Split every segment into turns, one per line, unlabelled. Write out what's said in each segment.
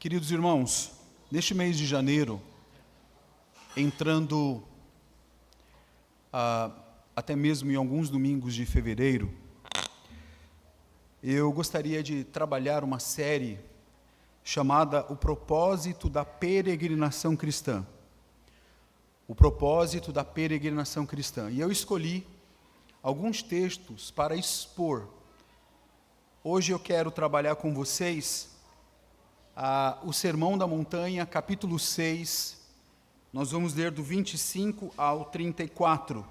Queridos irmãos, neste mês de janeiro, entrando até mesmo em alguns domingos de fevereiro, eu gostaria de trabalhar uma série chamada O Propósito da Peregrinação Cristã. O propósito da peregrinação cristã. E eu escolhi alguns textos para expor. Hoje eu quero trabalhar com vocês o Sermão da Montanha, capítulo 6, nós vamos ler do 25 ao 34.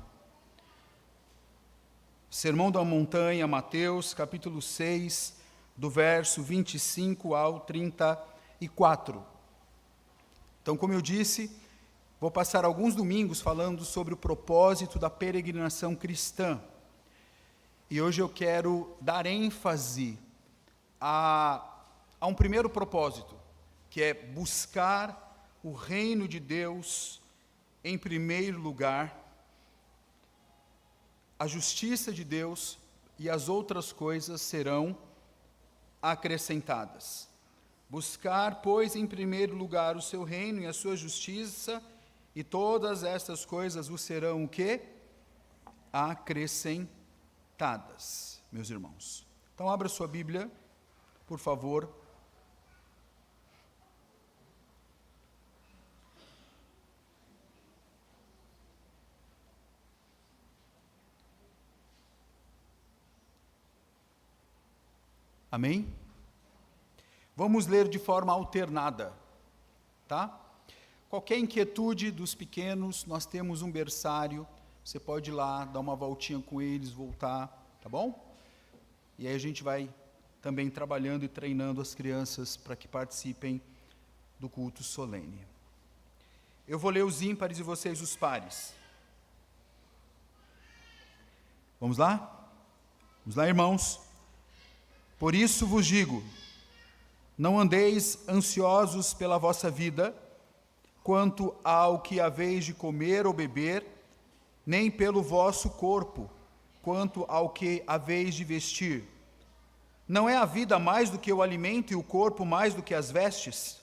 Sermão da Montanha, Mateus, capítulo 6, do verso 25 ao 34. Então, como eu disse, vou passar alguns domingos falando sobre o propósito da peregrinação cristã. E hoje eu quero dar ênfase a um primeiro propósito, que é buscar o reino de Deus em primeiro lugar, a justiça de Deus e as outras coisas serão acrescentadas. Buscar, pois, em primeiro lugar o seu reino e a sua justiça, e todas estas coisas vos serão o quê? Acrescentadas, meus irmãos. Então, abra sua Bíblia, por favor. Amém? Vamos ler de forma alternada, tá? Qualquer inquietude dos pequenos, nós temos um berçário, você pode ir lá, dar uma voltinha com eles, voltar, tá bom? E aí a gente vai também trabalhando e treinando as crianças para que participem do culto solene. Eu vou ler os ímpares e vocês os pares. Vamos lá? Vamos lá, irmãos? Por isso vos digo, não andeis ansiosos pela vossa vida, quanto ao que haveis de comer ou beber, nem pelo vosso corpo, quanto ao que haveis de vestir. Não é a vida mais do que o alimento e o corpo mais do que as vestes?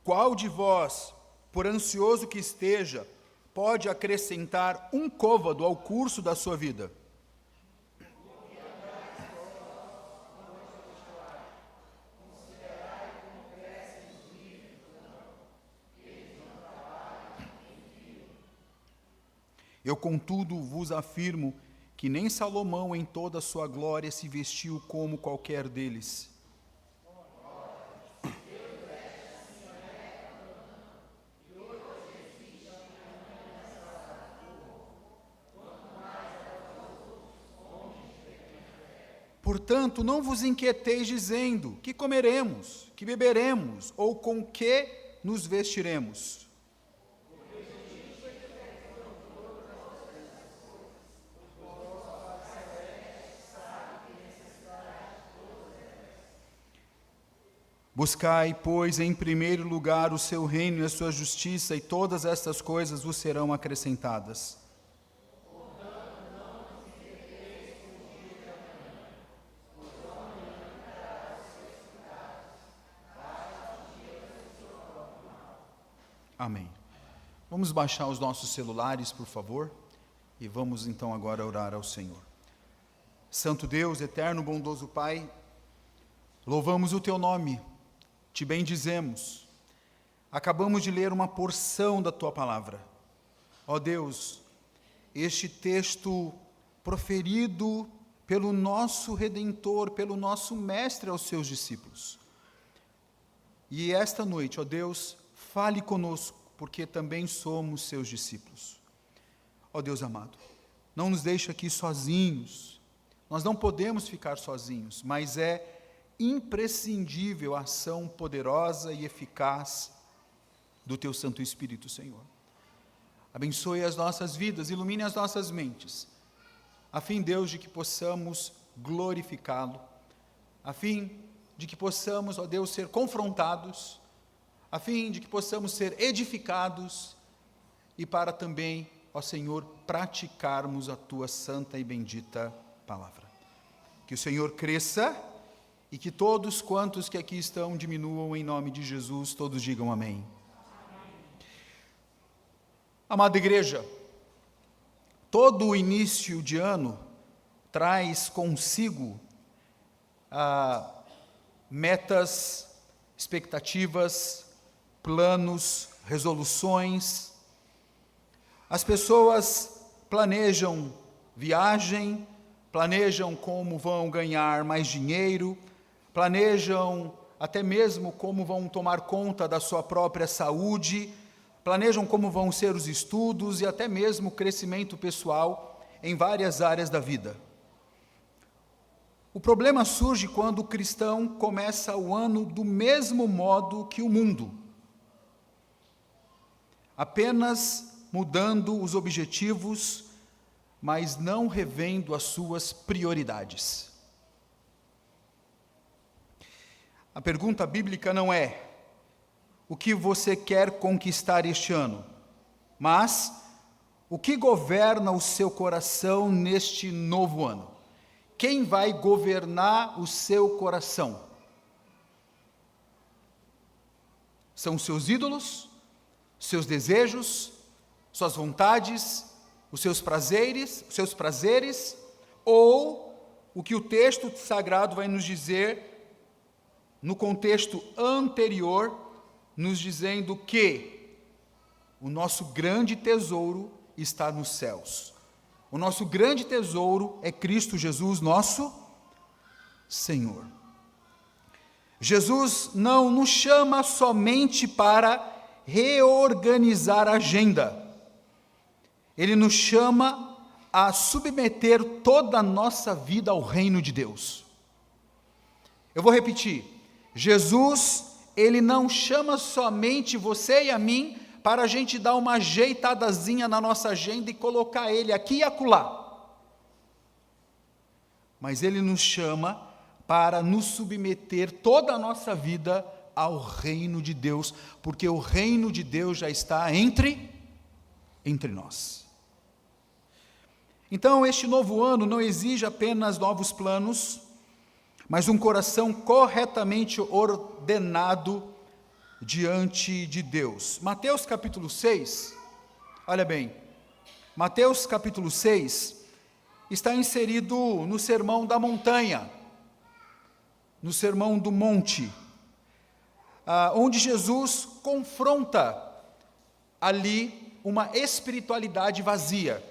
Qual de vós, por ansioso que esteja, pode acrescentar um côvado ao curso da sua vida? Eu, contudo, vos afirmo que nem Salomão em toda a sua glória se vestiu como qualquer deles. Portanto, não vos inquieteis dizendo, que comeremos, que beberemos, ou com que nos vestiremos. Buscai, pois, em primeiro lugar o seu reino e a sua justiça, e todas estas coisas vos serão acrescentadas. Amém. Vamos baixar os nossos celulares, por favor, e vamos então agora orar ao Senhor. Santo Deus, eterno, bondoso Pai, louvamos o Teu nome, Te bendizemos. Acabamos de ler uma porção da Tua palavra. Ó Deus, este texto proferido pelo nosso Redentor, pelo nosso Mestre aos seus discípulos. E esta noite, ó Deus, fale conosco, porque também somos seus discípulos. Ó Deus amado, não nos deixe aqui sozinhos. Nós não podemos ficar sozinhos, mas é imprescindível a ação poderosa e eficaz do Teu Santo Espírito, Senhor. Abençoe as nossas vidas, ilumine as nossas mentes, a fim, Deus, de que possamos glorificá-lo, a fim de que possamos, ó Deus, ser confrontados, a fim de que possamos ser edificados e para também, ó Senhor, praticarmos a Tua santa e bendita palavra. Que o Senhor cresça e que todos quantos que aqui estão diminuam em nome de Jesus, todos digam amém. Amada igreja, todo o início de ano traz consigo metas, expectativas, planos, resoluções. As pessoas planejam viagem, planejam como vão ganhar mais dinheiro, planejam até mesmo como vão tomar conta da sua própria saúde, planejam como vão ser os estudos e até mesmo o crescimento pessoal em várias áreas da vida. O problema surge quando o cristão começa o ano do mesmo modo que o mundo, apenas mudando os objetivos, mas não revendo as suas prioridades. A pergunta bíblica não é o que você quer conquistar este ano, mas o que governa o seu coração neste novo ano? Quem vai governar o seu coração? São os seus ídolos, seus desejos, suas vontades, os seus prazeres, ou o que o texto sagrado vai nos dizer no contexto anterior, nos dizendo que o nosso grande tesouro está nos céus. O nosso grande tesouro é Cristo Jesus, nosso Senhor. Jesus não nos chama somente para reorganizar a agenda. Ele nos chama a submeter toda a nossa vida ao reino de Deus. Eu vou repetir. Jesus, Ele não chama somente você e a mim para a gente dar uma ajeitadazinha na nossa agenda e colocar Ele aqui e acolá. Mas Ele nos chama para nos submeter toda a nossa vida ao reino de Deus, porque o reino de Deus já está entre nós. Então, este novo ano não exige apenas novos planos, mas um coração corretamente ordenado diante de Deus. Mateus capítulo 6, olha bem, Mateus capítulo 6 está inserido no Sermão da Montanha, no Sermão do Monte, onde Jesus confronta ali uma espiritualidade vazia.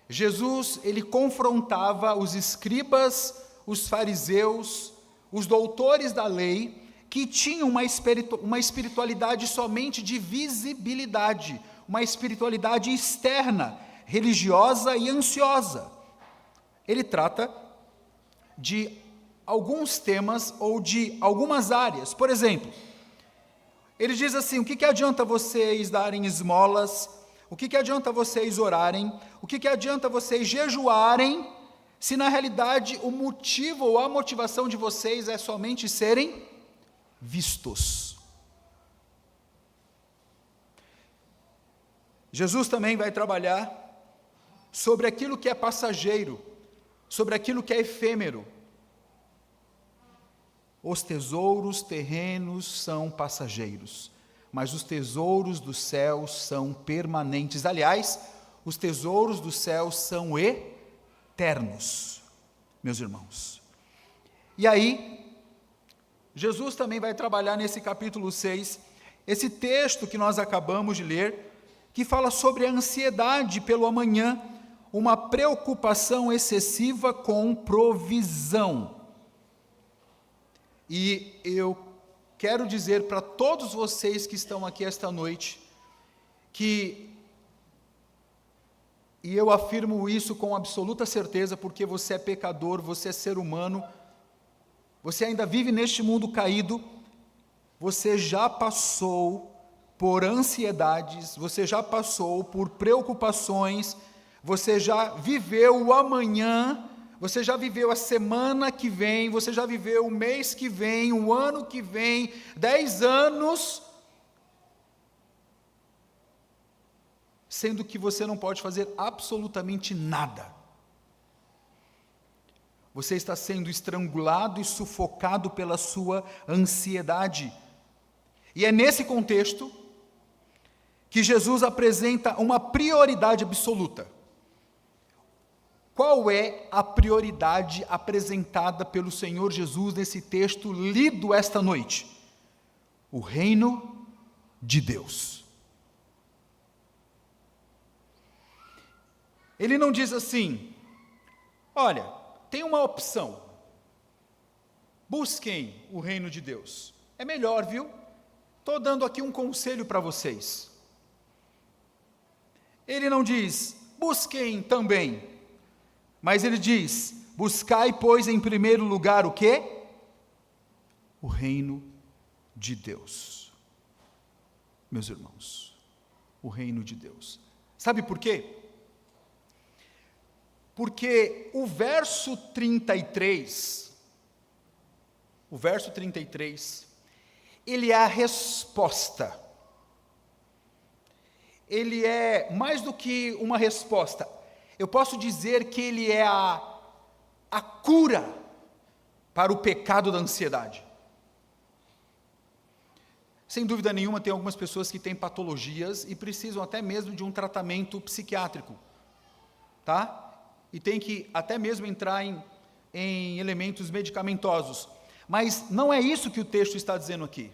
Jesus, ele confrontava os escribas, os fariseus, os doutores da lei, que tinham uma espiritualidade somente de visibilidade, uma espiritualidade externa, religiosa e ansiosa. Ele trata de alguns temas ou de algumas áreas. Por exemplo, ele diz assim: o que adianta vocês darem esmolas? O que adianta vocês orarem? O que adianta vocês jejuarem, se na realidade o motivo ou a motivação de vocês é somente serem vistos? Jesus também vai trabalhar sobre aquilo que é passageiro, sobre aquilo que é efêmero. Os tesouros terrenos são passageiros, mas os tesouros dos céus são permanentes. Aliás, os tesouros dos céus são eternos, meus irmãos. E aí, Jesus também vai trabalhar nesse capítulo 6, esse texto que nós acabamos de ler, que fala sobre a ansiedade pelo amanhã, uma preocupação excessiva com provisão. E eu quero dizer para todos vocês que estão aqui esta noite, e eu afirmo isso com absoluta certeza, porque você é pecador, você é ser humano, você ainda vive neste mundo caído, você já passou por ansiedades, você já passou por preocupações, você já viveu o amanhã, você já viveu a semana que vem, você já viveu o mês que vem, o ano que vem, 10 anos, sendo que você não pode fazer absolutamente nada. Você está sendo estrangulado e sufocado pela sua ansiedade. E é nesse contexto que Jesus apresenta uma prioridade absoluta. Qual é a prioridade apresentada pelo Senhor Jesus nesse texto lido esta noite? O reino de Deus. Ele não diz assim: olha, tem uma opção, busquem o reino de Deus. É melhor, viu? Estou dando aqui um conselho para vocês. Ele não diz, busquem também, mas ele diz, buscai, pois, em primeiro lugar o quê? O reino de Deus. Meus irmãos, o reino de Deus. Sabe por quê? Porque o verso 33, ele é a resposta. Ele é mais do que uma resposta. Eu posso dizer que ele é a cura para o pecado da ansiedade. Sem dúvida nenhuma, tem algumas pessoas que têm patologias e precisam até mesmo de um tratamento psiquiátrico, tá? E tem que até mesmo entrar em elementos medicamentosos. Mas não é isso que o texto está dizendo aqui.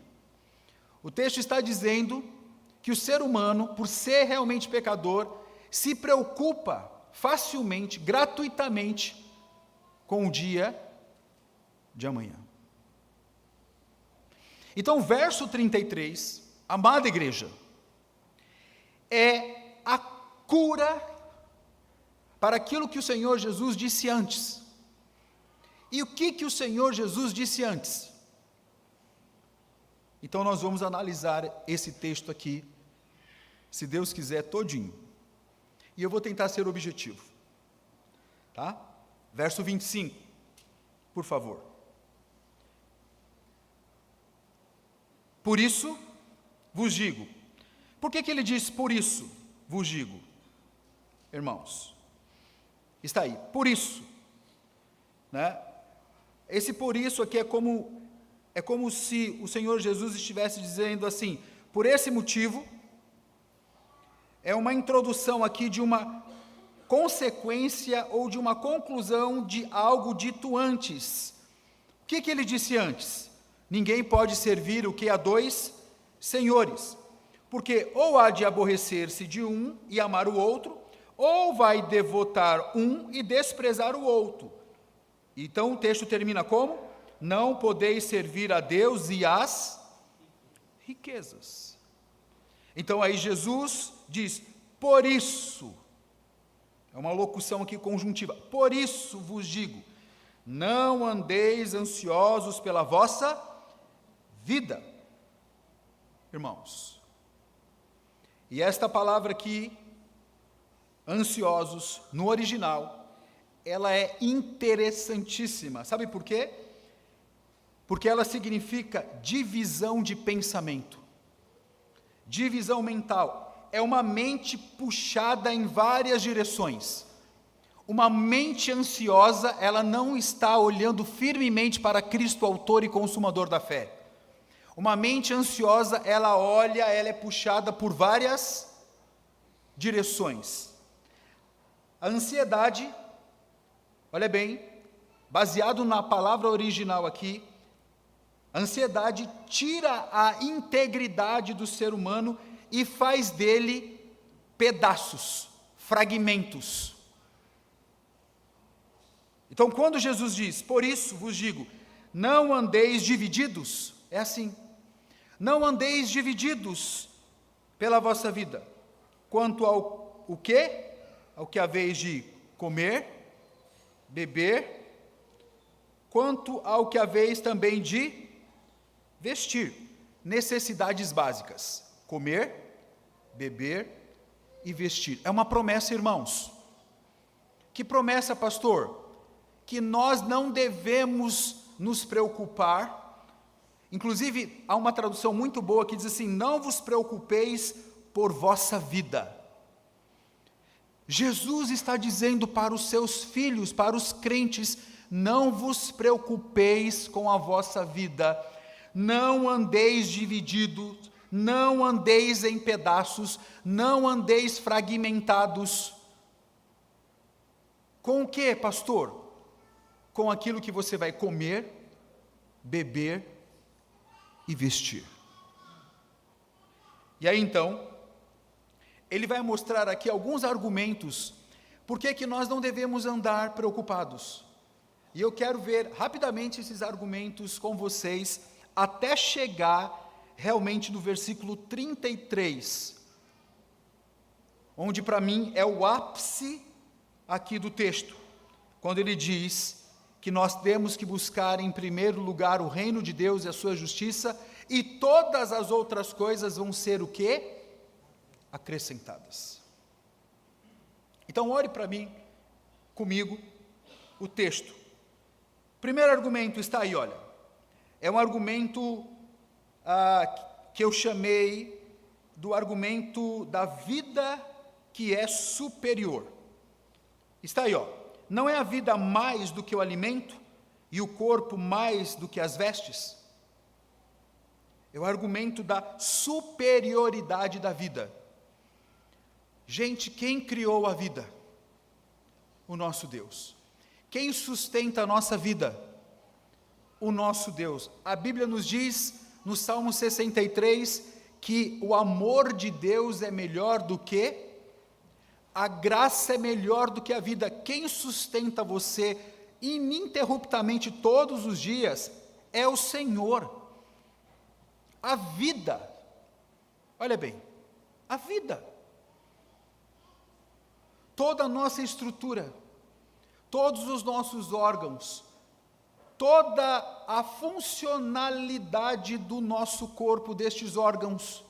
O texto está dizendo que o ser humano, por ser realmente pecador, se preocupa facilmente, gratuitamente, com o dia de amanhã. Então, o verso 33, amada igreja, é a cura para aquilo que o Senhor Jesus disse antes. E o que o Senhor Jesus disse antes? Então nós vamos analisar esse texto aqui, se Deus quiser, todinho. E eu vou tentar ser objetivo. Tá? Verso 25, por favor. Por isso vos digo. Por que ele diz por isso vos digo? Irmãos, está aí, por isso, né? Esse por isso aqui é como se o Senhor Jesus estivesse dizendo assim, por esse motivo, é uma introdução aqui de uma consequência ou de uma conclusão de algo dito antes. O que ele disse antes? Ninguém pode servir o que a dois senhores, porque ou há de aborrecer-se de um e amar o outro, ou vai devotar um e desprezar o outro. Então o texto termina como? Não podeis servir a Deus e às riquezas. Então aí Jesus diz, por isso, é uma locução aqui conjuntiva, por isso vos digo, não andeis ansiosos pela vossa vida. Irmãos, e esta palavra aqui, ansiosos, no original, ela é interessantíssima. Sabe por quê? Porque ela significa divisão de pensamento, divisão mental. É uma mente puxada em várias direções. Uma mente ansiosa, ela não está olhando firmemente para Cristo, autor e consumador da fé. Uma mente ansiosa, ela olha, ela é puxada por várias direções. A ansiedade, olha bem, baseado na palavra original aqui, a ansiedade tira a integridade do ser humano e faz dele pedaços, fragmentos. Então, quando Jesus diz, por isso vos digo, não andeis divididos, é assim, não andeis divididos pela vossa vida, quanto ao o quê? Ao que haveis de comer, beber, quanto ao que haveis também de vestir, necessidades básicas, comer, beber e vestir. É uma promessa, irmãos. Que promessa, pastor? que nós não devemos nos preocupar. Inclusive, há uma tradução muito boa que diz assim: não vos preocupeis por vossa vida. Jesus está dizendo para os seus filhos, para os crentes: não vos preocupeis com a vossa vida, não andeis divididos, não andeis em pedaços, não andeis fragmentados. Com o que, pastor? Com aquilo que você vai comer, beber e vestir. E aí então, ele vai mostrar aqui alguns argumentos por que nós não devemos andar preocupados. E eu quero ver rapidamente esses argumentos com vocês, até chegar realmente no versículo 33, onde para mim é o ápice aqui do texto, quando ele diz que nós temos que buscar em primeiro lugar o reino de Deus e a sua justiça, e todas as outras coisas vão ser o quê? Acrescentadas. Então ore para mim, comigo, o texto. Primeiro argumento está aí, olha, é um argumento que eu chamei do argumento da vida que é superior. Está aí, ó. Não é a vida mais do que o alimento e o corpo mais do que as vestes? É o argumento da superioridade da vida. Gente, quem criou a vida? O nosso Deus. Quem sustenta a nossa vida? O nosso Deus. A Bíblia nos diz, no Salmo 63, que o amor de Deus é melhor do que a graça, é melhor do que a vida. Quem sustenta você ininterruptamente todos os dias é o Senhor. A vida, olha bem, a vida, toda a nossa estrutura, todos os nossos órgãos, toda a funcionalidade do nosso corpo, destes órgãos,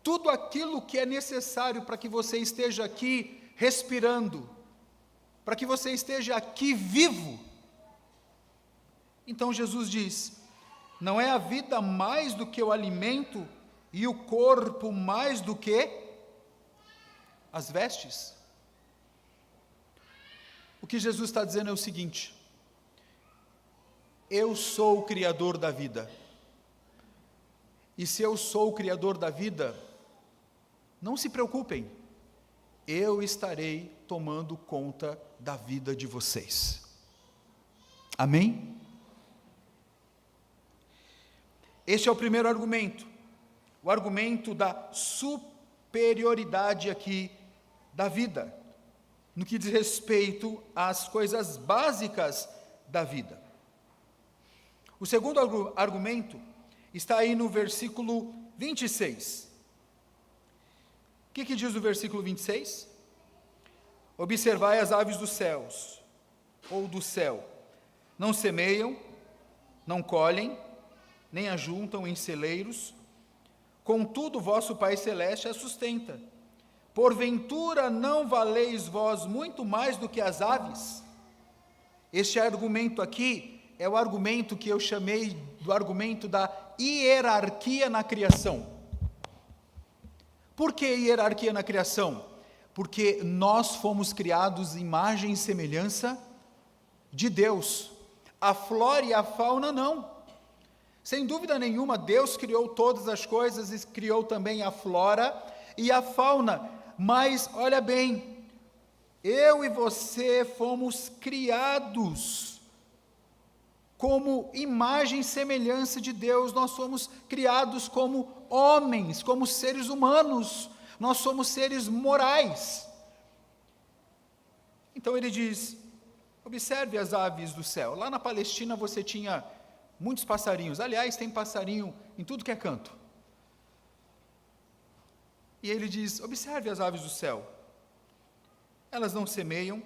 tudo aquilo que é necessário para que você esteja aqui respirando, para que você esteja aqui vivo. Então Jesus diz: não é a vida mais do que o alimento e o corpo mais do que as vestes? O que Jesus está dizendo é o seguinte: eu sou o Criador da vida, e se eu sou o Criador da vida, não se preocupem, eu estarei tomando conta da vida de vocês. Amém? Este é o primeiro argumento, o argumento da superioridade aqui da vida, no que diz respeito às coisas básicas da vida. O segundo argumento está aí no versículo 26. O que diz o versículo 26? Observai as aves dos céus, ou do céu, não semeiam, não colhem, nem ajuntam em celeiros, contudo vosso Pai Celeste as sustenta. Porventura não valeis vós muito mais do que as aves? Este argumento aqui é o argumento que eu chamei do argumento da hierarquia na criação. Por que hierarquia na criação? Porque nós fomos criados em imagem e semelhança de Deus. A flora e a fauna não. Sem dúvida nenhuma, Deus criou todas as coisas e criou também a flora e a fauna. Mas, olha bem, eu e você fomos criados como imagem e semelhança de Deus. Nós somos criados como homens, como seres humanos. Nós somos seres morais. Então ele diz: observe as aves do céu. Lá na Palestina você tinha muitos passarinhos. Aliás, tem passarinho em tudo que é canto. E ele diz: observe as aves do céu. Elas não semeiam,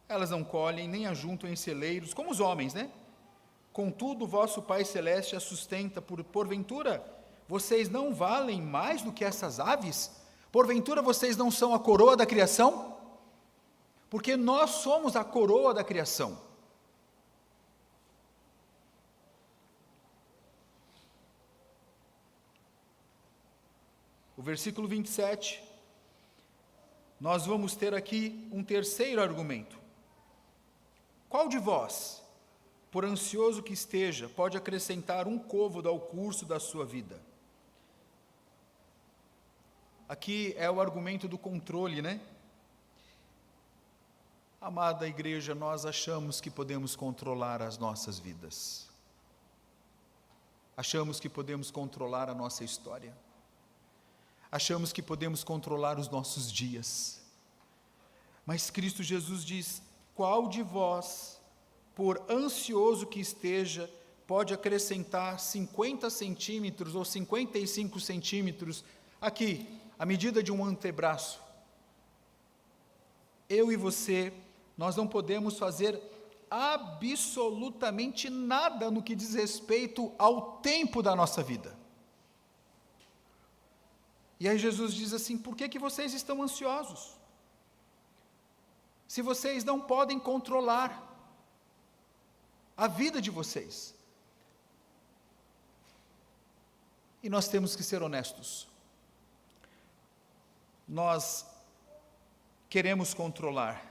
elas não colhem, nem ajuntam em celeiros, como os homens, né? Contudo, vosso Pai Celeste as sustenta. Porventura, vocês não valem mais do que essas aves? Porventura, vocês não são a coroa da criação? porque nós somos a coroa da criação. O versículo 27, nós vamos ter aqui um terceiro argumento. Qual de vós, por ansioso que esteja, pode acrescentar um côvado ao curso da sua vida? Aqui é o argumento do controle, né? Amada igreja, nós achamos que podemos controlar as nossas vidas. Achamos que podemos controlar a nossa história. Achamos que podemos controlar os nossos dias. Mas Cristo Jesus diz: qual de vós, por ansioso que esteja, pode acrescentar 50 centímetros ou 55 centímetros, aqui, a medida de um antebraço? Eu e você, nós não podemos fazer absolutamente nada no que diz respeito ao tempo da nossa vida. E aí Jesus diz assim: por que vocês estão ansiosos? Se vocês não podem controlar a vida de vocês. E nós temos que ser honestos. Nós queremos controlar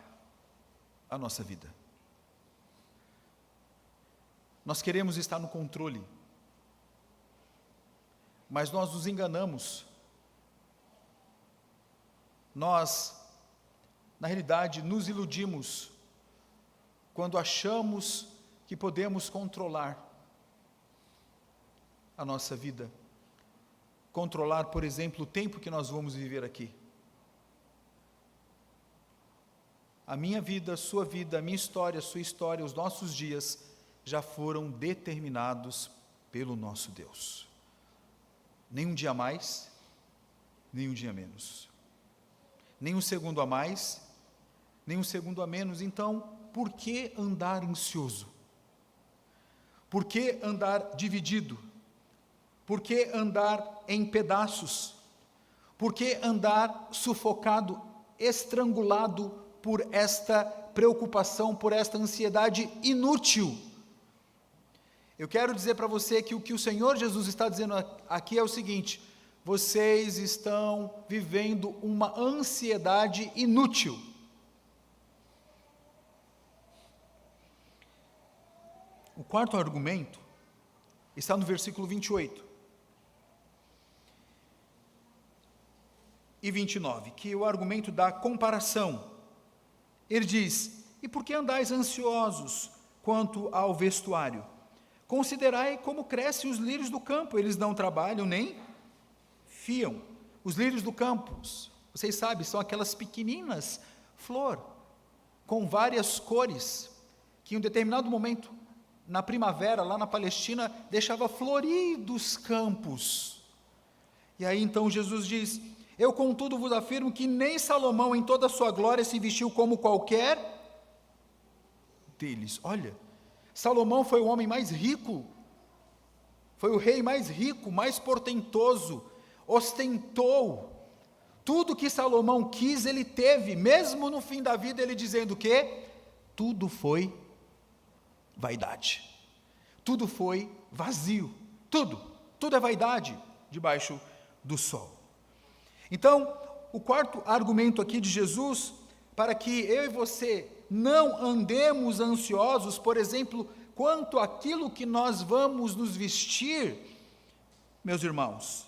a nossa vida. Nós queremos estar no controle. Mas nós nos enganamos. Nós, na realidade, nos iludimos quando achamos que podemos controlar a nossa vida. Controlar, por exemplo, o tempo que nós vamos viver aqui. A minha vida, a minha história, a sua história, os nossos dias já foram determinados pelo nosso Deus. Nem um dia a mais, nem um dia a menos. Nem um segundo a mais, nem um segundo a menos. Então, por que andar ansioso? Por que andar dividido? Por que andar em pedaços? Por que andar sufocado, estrangulado por esta preocupação, por esta ansiedade inútil? Eu quero dizer para você que o que o Senhor Jesus está dizendo aqui é o seguinte: vocês estão vivendo uma ansiedade inútil. O quarto argumento está no versículo 28 e 29, que é o argumento da comparação. Ele diz: e por que andais ansiosos quanto ao vestuário? Considerai como crescem os lírios do campo, eles não trabalham nem fiam. Os lírios do campo, vocês sabem, são aquelas pequeninas flor com várias cores, que em um determinado momento, na primavera, lá na Palestina, deixava floridos campos. E aí então Jesus diz: eu contudo vos afirmo que nem Salomão em toda a sua glória se vestiu como qualquer deles. Olha, Salomão foi o homem mais rico, foi o rei mais rico, mais portentoso, ostentou, tudo que Salomão quis ele teve, mesmo no fim da vida ele dizendo que tudo foi vaidade, tudo foi vazio, tudo é vaidade debaixo do sol. Então, o quarto argumento aqui de Jesus, para que eu e você não andemos ansiosos, por exemplo, quanto àquilo que nós vamos nos vestir, meus irmãos,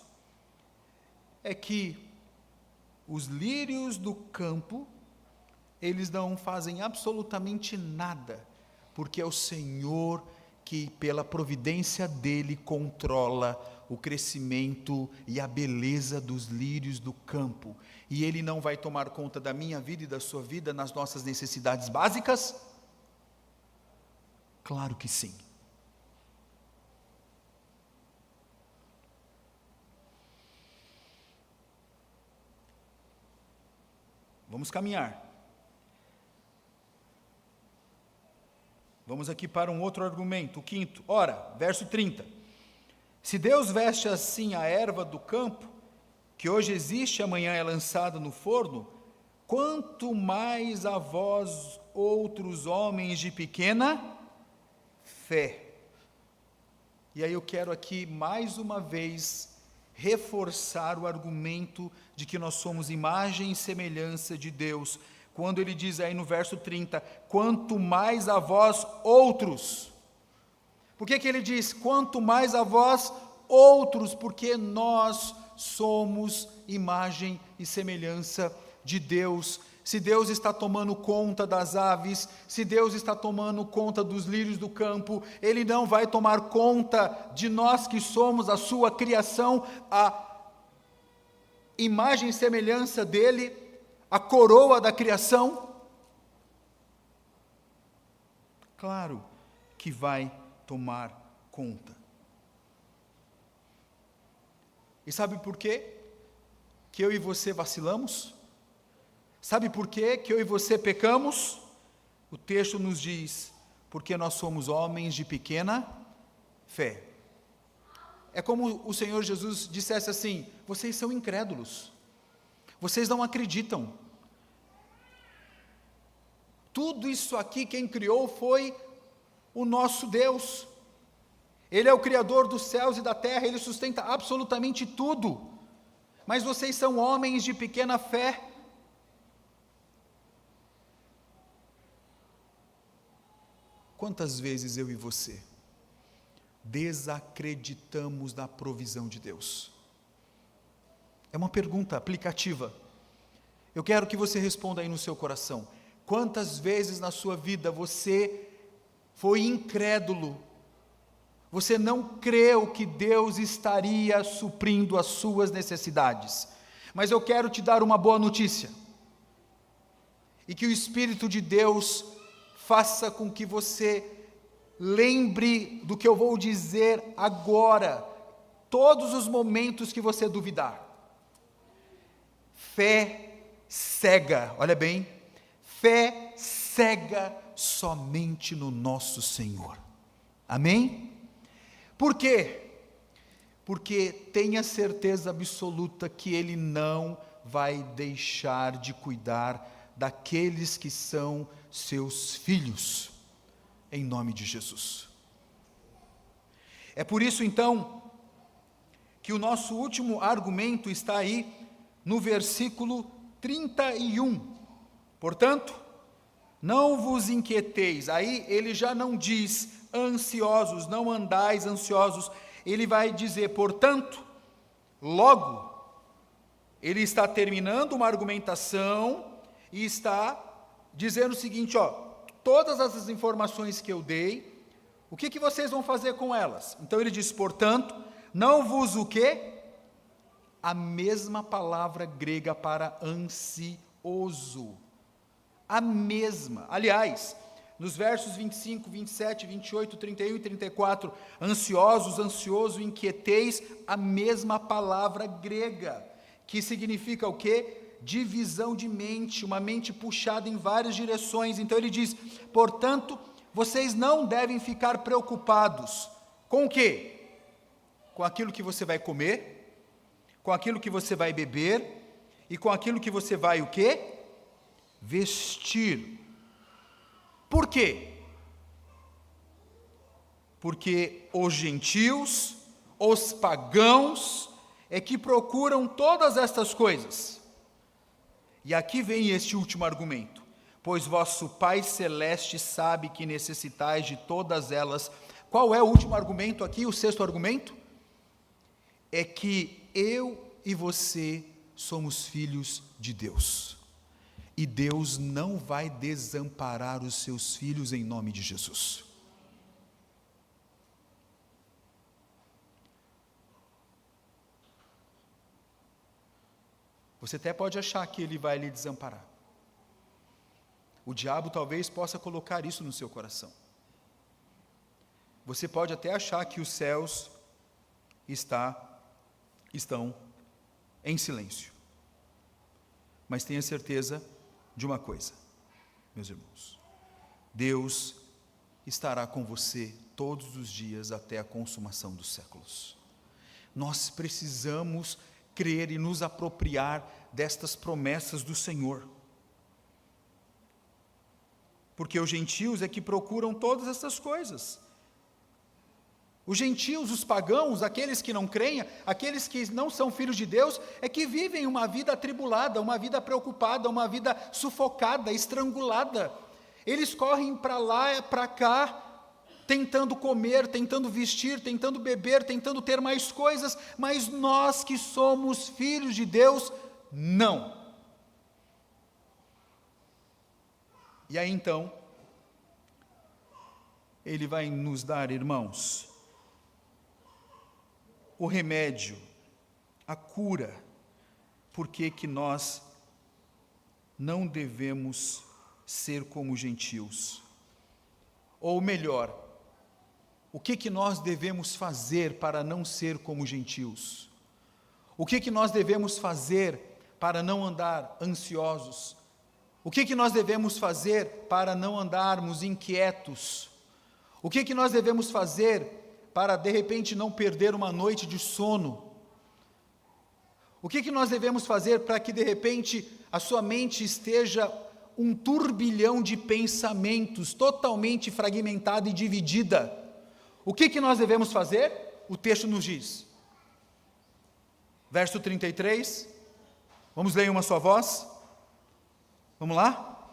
é que os lírios do campo, eles não fazem absolutamente nada, porque é o Senhor que, pela providência dEle, controla o crescimento e a beleza dos lírios do campo. E Ele não vai tomar conta da minha vida e da sua vida nas nossas necessidades básicas? Claro que sim. Vamos caminhar. Vamos aqui para um outro argumento, o quinto. Ora, verso 30. Se Deus veste assim a erva do campo, que hoje existe e amanhã é lançada no forno, quanto mais a vós, outros homens de pequena fé. E aí eu quero aqui, mais uma vez, reforçar o argumento de que nós somos imagem e semelhança de Deus, quando ele diz aí no verso 30, quanto mais a vós, outros. Por que ele diz, quanto mais a vós, outros? Porque nós somos imagem e semelhança de Deus. Se Deus está tomando conta das aves, se Deus está tomando conta dos lírios do campo, Ele não vai tomar conta de nós que somos a sua criação, a imagem e semelhança dEle, a coroa da criação? Claro que vai tomar conta. E sabe por quê que eu e você vacilamos? Sabe por quê que eu e você pecamos? O texto nos diz, porque nós somos homens de pequena fé. É como o Senhor Jesus dissesse assim, vocês são incrédulos, vocês não acreditam. Tudo isso aqui quem criou foi o nosso Deus. Ele é o Criador dos céus e da terra, Ele sustenta absolutamente tudo. Mas vocês são homens de pequena fé. Quantas vezes eu e você desacreditamos da provisão de Deus? É uma pergunta aplicativa. Eu quero que você responda aí no seu coração. Quantas vezes na sua vida você foi incrédulo? Você não creu que Deus estaria suprindo as suas necessidades. Mas eu quero te dar uma boa notícia. E que o Espírito de Deus faça com que você lembre do que eu vou dizer agora, todos os momentos que você duvidar. Fé cega, olha bem, fé cega somente no nosso Senhor. Amém? Por quê? Porque tenha certeza absoluta que Ele não vai deixar de cuidar daqueles que são seus filhos, em nome de Jesus. É por isso então, que o nosso último argumento está aí, no versículo 31. Portanto, não vos inquieteis, aí ele já não diz ansiosos, não andais ansiosos, ele vai dizer, portanto, logo, ele está terminando uma argumentação, e está dizendo o seguinte, todas essas informações que eu dei, o que vocês vão fazer com elas? Então ele diz, portanto, não vos o quê? A mesma palavra grega para ansioso. A mesma. Aliás, nos versos 25, 27, 28, 31 e 34, ansiosos, ansioso, inquieteis, a mesma palavra grega, que significa o quê? Divisão de mente, uma mente puxada em várias direções. Então ele diz, portanto, vocês não devem ficar preocupados com o quê? Com aquilo que você vai comer, com aquilo que você vai beber, e com aquilo que você vai o quê? Vestir. Por quê? Porque os gentios, os pagãos, é que procuram todas estas coisas. E aqui vem este último argumento. Pois vosso Pai Celeste sabe que necessitais de todas elas. Qual é o último argumento aqui, o sexto argumento? É que eu e você somos filhos de Deus. E Deus não vai desamparar os seus filhos em nome de Jesus. Você até pode achar que Ele vai lhe desamparar. O diabo talvez possa colocar isso no seu coração. Você pode até achar que os céus estão em silêncio. Mas tenha certeza de uma coisa, meus irmãos. Deus estará com você todos os dias até a consumação dos séculos. Nós precisamos crer e nos apropriar destas promessas do Senhor. porque os gentios é que procuram todas essas coisas. Os gentios, os pagãos, aqueles que não creem, aqueles que não são filhos de Deus, é que vivem uma vida atribulada, uma vida preocupada, uma vida sufocada, estrangulada. Eles correm para lá e para cá, tentando comer, tentando vestir, tentando beber, tentando ter mais coisas, mas nós que somos filhos de Deus, não. E aí então, Ele vai nos dar, irmãos, o remédio, a cura, porque que nós não devemos ser como gentios. Ou melhor, o que nós devemos fazer para não ser como gentios? O que nós devemos fazer para não andar ansiosos? O que nós devemos fazer para não andarmos inquietos? O que nós devemos fazer para, de repente, não perder uma noite de sono? O que nós devemos fazer para que, de repente, a sua mente esteja um turbilhão de pensamentos, totalmente fragmentada e dividida? O que nós devemos fazer? O texto nos diz. Verso 33, vamos ler em uma só voz? Vamos lá?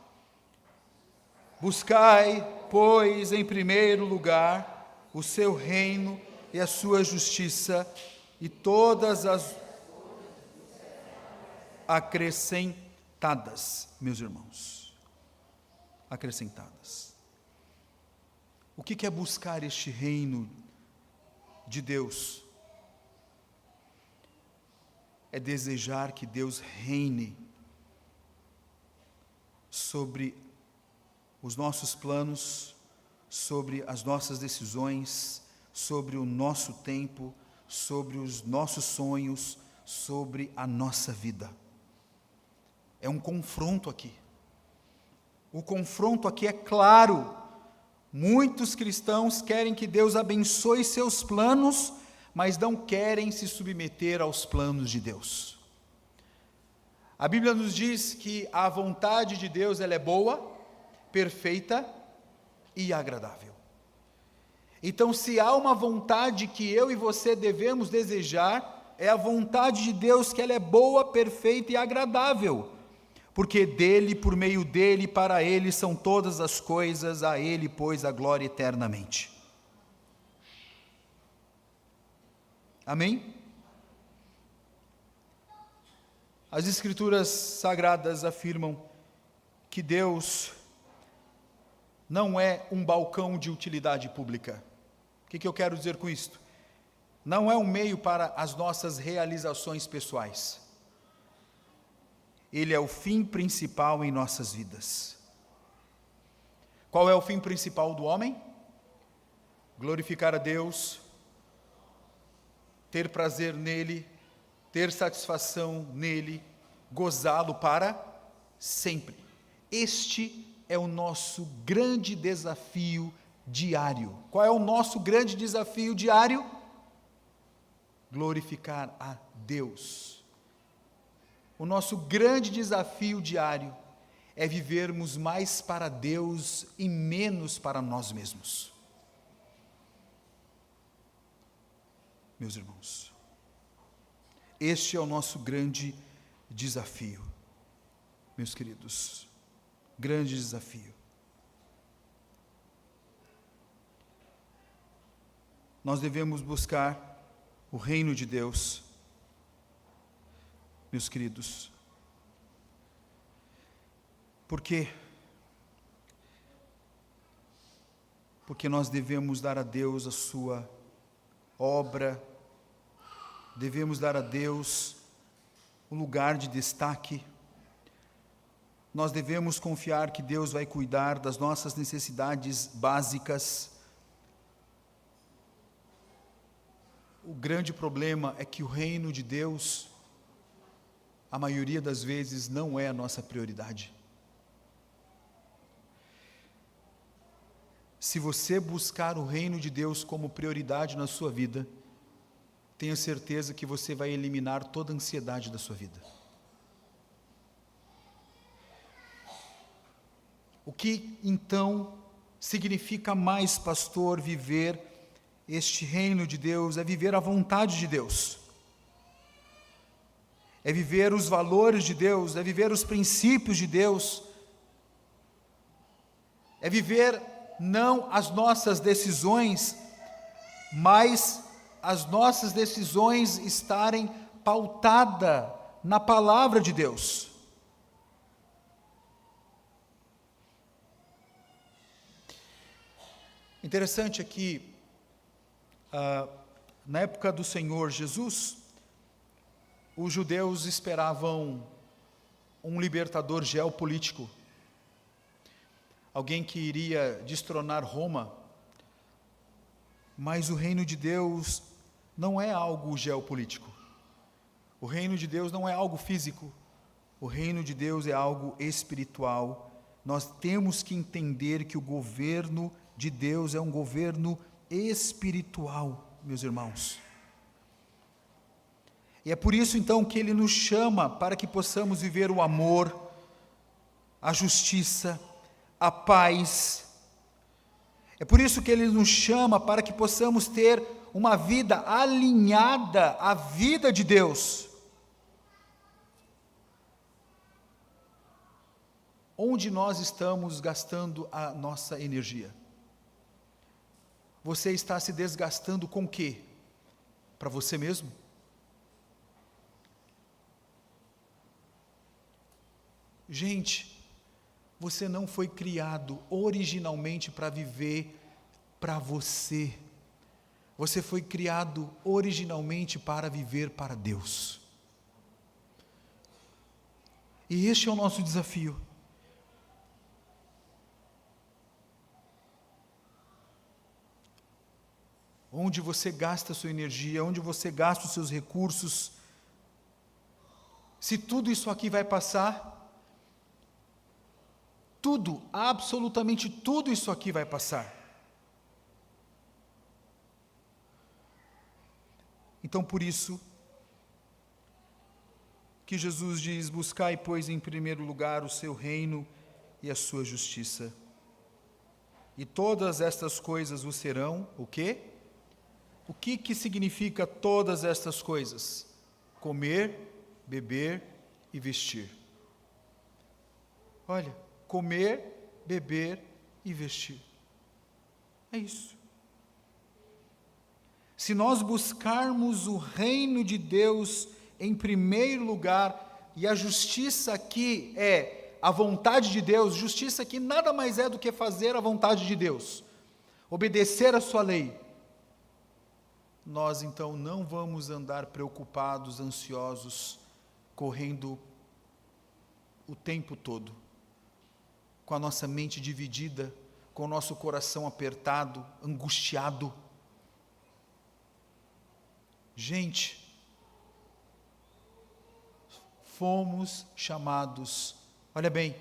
Buscai, pois, em primeiro lugar, o seu reino e a sua justiça, e todas as acrescentadas, meus irmãos, acrescentadas. O que é buscar este reino de Deus? É desejar que Deus reine sobre os nossos planos, sobre as nossas decisões, sobre o nosso tempo, sobre os nossos sonhos, sobre a nossa vida. É um confronto aqui. O confronto aqui é claro. Muitos cristãos querem que Deus abençoe seus planos, mas não querem se submeter aos planos de Deus. A Bíblia nos diz que a vontade de Deus ela é boa, perfeita e agradável. Então, se há uma vontade que eu e você devemos desejar, é a vontade de Deus, que ela é boa, perfeita e agradável, porque dele, por meio dele, para ele são todas as coisas, a ele, pois, a glória eternamente. Amém? As Escrituras Sagradas afirmam que Deus não é um balcão de utilidade pública. O que eu quero dizer com isto? Não é um meio para as nossas realizações pessoais. Ele é o fim principal em nossas vidas. Qual é o fim principal do homem? Glorificar a Deus, ter prazer nele, ter satisfação nele, gozá-lo para sempre. Este é o nosso grande desafio diário. Qual é o nosso grande desafio diário? Glorificar a Deus. O nosso grande desafio diário é vivermos mais para Deus e menos para nós mesmos. Meus irmãos, este é o nosso grande desafio, meus queridos, grande desafio. Nós devemos buscar o reino de Deus, meus queridos. Por quê? Porque nós devemos dar a Deus a sua obra, devemos dar a Deus um lugar de destaque. Nós devemos confiar que Deus vai cuidar das nossas necessidades básicas. O grande problema é que o reino de Deus, a maioria das vezes, não é a nossa prioridade. Se você buscar o reino de Deus como prioridade na sua vida, tenha certeza que você vai eliminar toda a ansiedade da sua vida. O que então significa mais, pastor, viver este reino de Deus? É viver a vontade de Deus. É viver os valores de Deus, é viver os princípios de Deus. É viver não as nossas decisões, mas as nossas decisões estarem pautadas na palavra de Deus. Interessante aqui, na época do Senhor Jesus, os judeus esperavam um libertador geopolítico, alguém que iria destronar Roma, mas o reino de Deus não é algo geopolítico, o reino de Deus não é algo físico, o reino de Deus é algo espiritual. Nós temos que entender que o governo de Deus é um governo espiritual, meus irmãos. E é por isso então que Ele nos chama para que possamos viver o amor, a justiça, a paz. É por isso que Ele nos chama para que possamos ter uma vida alinhada à vida de Deus. Onde nós estamos gastando a nossa energia? Você está se desgastando com o quê? Para você mesmo? Gente, você não foi criado originalmente para viver para você. Você foi criado originalmente para viver para Deus. E este é o nosso desafio. Onde você gasta a sua energia, onde você gasta os seus recursos. Se tudo isso aqui vai passar, tudo, absolutamente tudo isso aqui vai passar. Então, por isso, que Jesus diz: buscai, pois, em primeiro lugar o seu reino e a sua justiça. E todas estas coisas vos serão, o quê? O que significa todas estas coisas? Comer, beber e vestir. Olha, comer, beber e vestir. É isso. Se nós buscarmos o reino de Deus em primeiro lugar, e a justiça aqui é a vontade de Deus, justiça aqui nada mais é do que fazer a vontade de Deus, obedecer a sua lei, nós então não vamos andar preocupados, ansiosos, correndo o tempo todo, com a nossa mente dividida, com o nosso coração apertado, angustiado. Gente, fomos chamados, olha bem,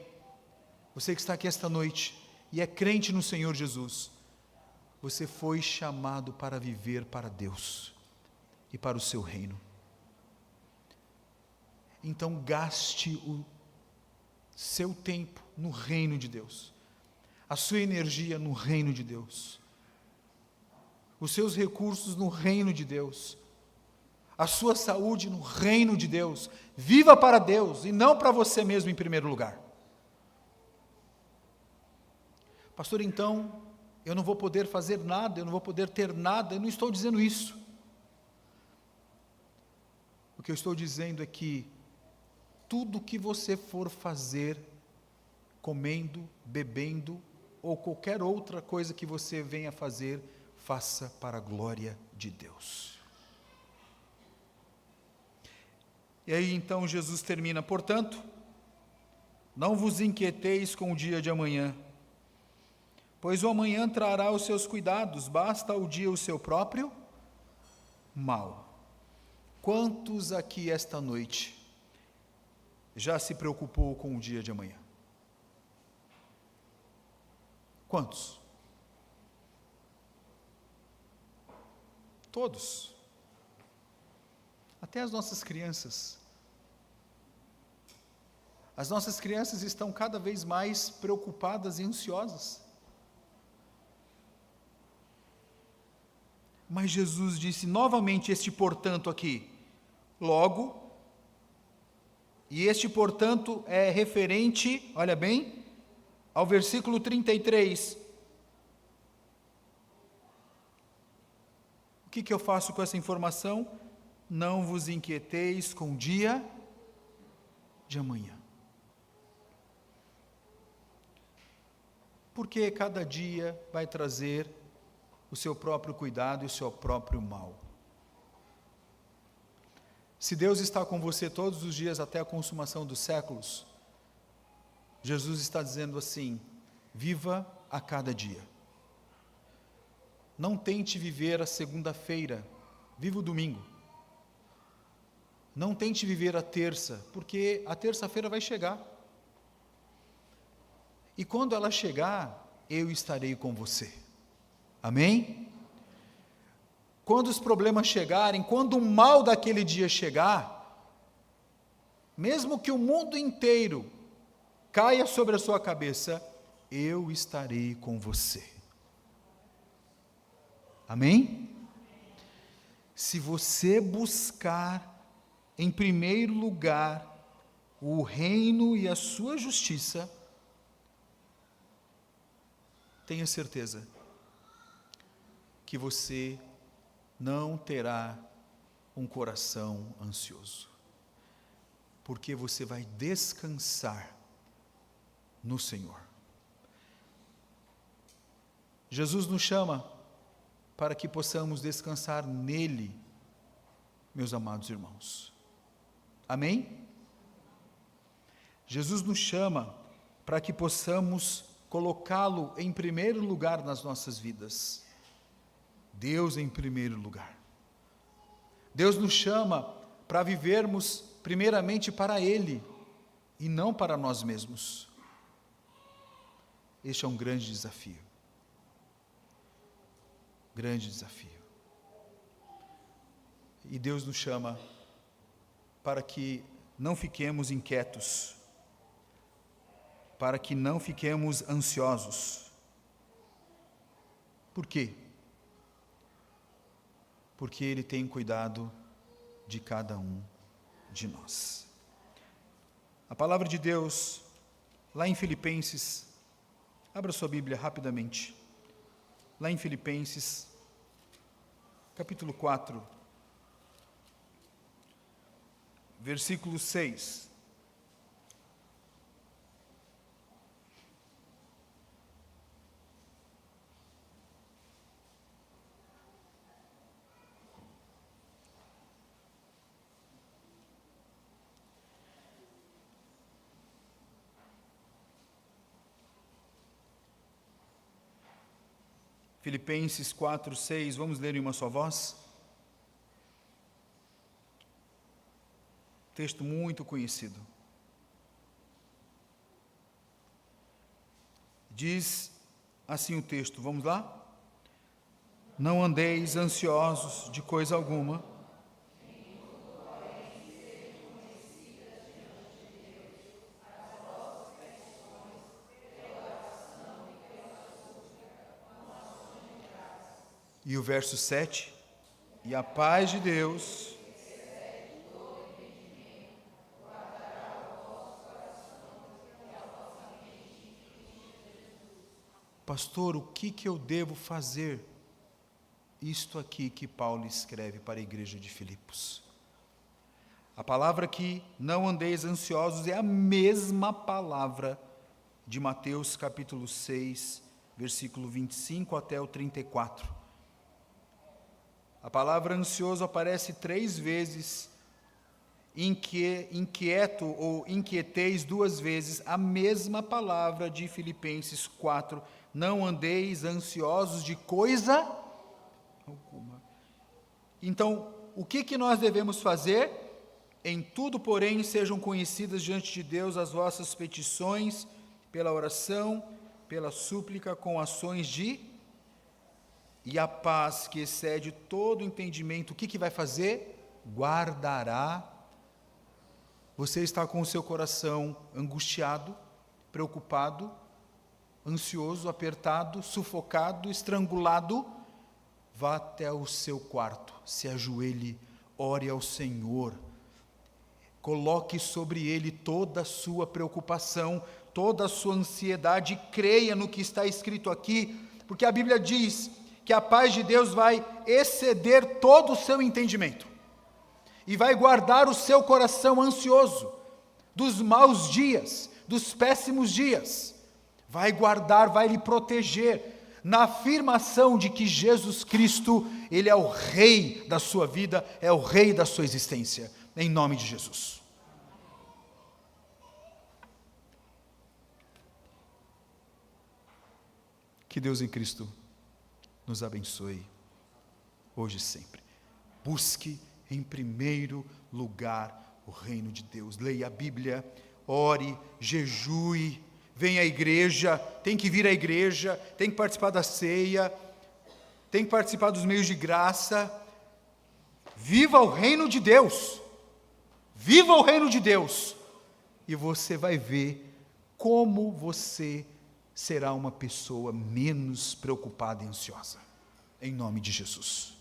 você que está aqui esta noite e é crente no Senhor Jesus, você foi chamado para viver para Deus e para o seu reino. Então gaste o seu tempo no reino de Deus, a sua energia no reino de Deus, os seus recursos no reino de Deus, a sua saúde no reino de Deus. Viva para Deus e não para você mesmo em primeiro lugar. Pastor, então eu não vou poder fazer nada, eu não vou poder ter nada. Eu não estou dizendo isso. O que eu estou dizendo é que tudo que você for fazer, comendo, bebendo, ou qualquer outra coisa que você venha fazer, faça para a glória de Deus. E aí então Jesus termina: portanto, não vos inquieteis com o dia de amanhã, pois o amanhã trará os seus cuidados, basta ao dia o seu próprio mal. Quantos aqui esta noite já se preocupou com o dia de amanhã? Quantos? Todos. Até as nossas crianças. As nossas crianças estão cada vez mais preocupadas e ansiosas. Mas Jesus disse novamente este portanto aqui, logo, e este portanto é referente, olha bem, ao versículo 33. O que eu faço com essa informação? Não vos inquieteis com o dia de amanhã. Porque cada dia vai trazer o seu próprio cuidado e o seu próprio mal. Se Deus está com você todos os dias até a consumação dos séculos, Jesus está dizendo assim: viva a cada dia. Não tente viver a segunda-feira, viva o domingo. Não tente viver a terça, porque a terça-feira vai chegar. E quando ela chegar, eu estarei com você. Amém? Quando os problemas chegarem, quando o mal daquele dia chegar, mesmo que o mundo inteiro caia sobre a sua cabeça, eu estarei com você. Amém? Se você buscar em primeiro lugar o reino e a sua justiça, tenha certeza que você não terá um coração ansioso, porque você vai descansar no Senhor. Jesus nos chama para que possamos descansar nele, meus amados irmãos. Amém? Jesus nos chama para que possamos colocá-lo em primeiro lugar nas nossas vidas. Deus em primeiro lugar. Deus nos chama para vivermos primeiramente para Ele e não para nós mesmos. Este é um grande desafio. Grande desafio. E Deus nos chama para que não fiquemos inquietos, para que não fiquemos ansiosos. Por quê? Porque Ele tem cuidado de cada um de nós. A palavra de Deus, lá em Filipenses, abra sua Bíblia rapidamente, lá em Filipenses, capítulo 4, versículo 6. Filipenses 4, 6, vamos ler em uma só voz? Texto muito conhecido. Diz assim o texto, vamos lá? Não andeis ansiosos de coisa alguma, e o verso 7, e a paz de Deus, pastor, o que eu devo fazer? Isto aqui que Paulo escreve para a igreja de Filipos. A palavra aqui, não andeis ansiosos, é a mesma palavra de Mateus capítulo 6, versículo 25 até o 34. A palavra ansioso aparece 3 vezes, inquieto ou inquieteis 2 vezes, a mesma palavra de Filipenses 4, não andeis ansiosos de coisa alguma. Então, o que nós devemos fazer? Em tudo, porém, sejam conhecidas diante de Deus as vossas petições, pela oração, pela súplica, com ações e a paz que excede todo entendimento, o que vai fazer? Guardará Você está com o seu coração angustiado, preocupado, ansioso, apertado, sufocado, estrangulado? Vá até o seu quarto, se ajoelhe, ore ao Senhor. Coloque sobre Ele toda a sua preocupação, toda a sua ansiedade, creia no que está escrito aqui, porque a Bíblia diz que a paz de Deus vai exceder todo o seu entendimento, e vai guardar o seu coração ansioso, dos maus dias, dos péssimos dias, vai guardar, vai lhe proteger, na afirmação de que Jesus Cristo, Ele é o Rei da sua vida, é o Rei da sua existência, em nome de Jesus. Que Deus em Cristo nos abençoe, hoje e sempre. Busque em primeiro lugar o reino de Deus, leia a Bíblia, ore, jejue, venha à igreja, tem que vir à igreja, tem que participar da ceia, tem que participar dos meios de graça. Viva o reino de Deus, viva o reino de Deus, e você vai ver como você será uma pessoa menos preocupada e ansiosa, em nome de Jesus.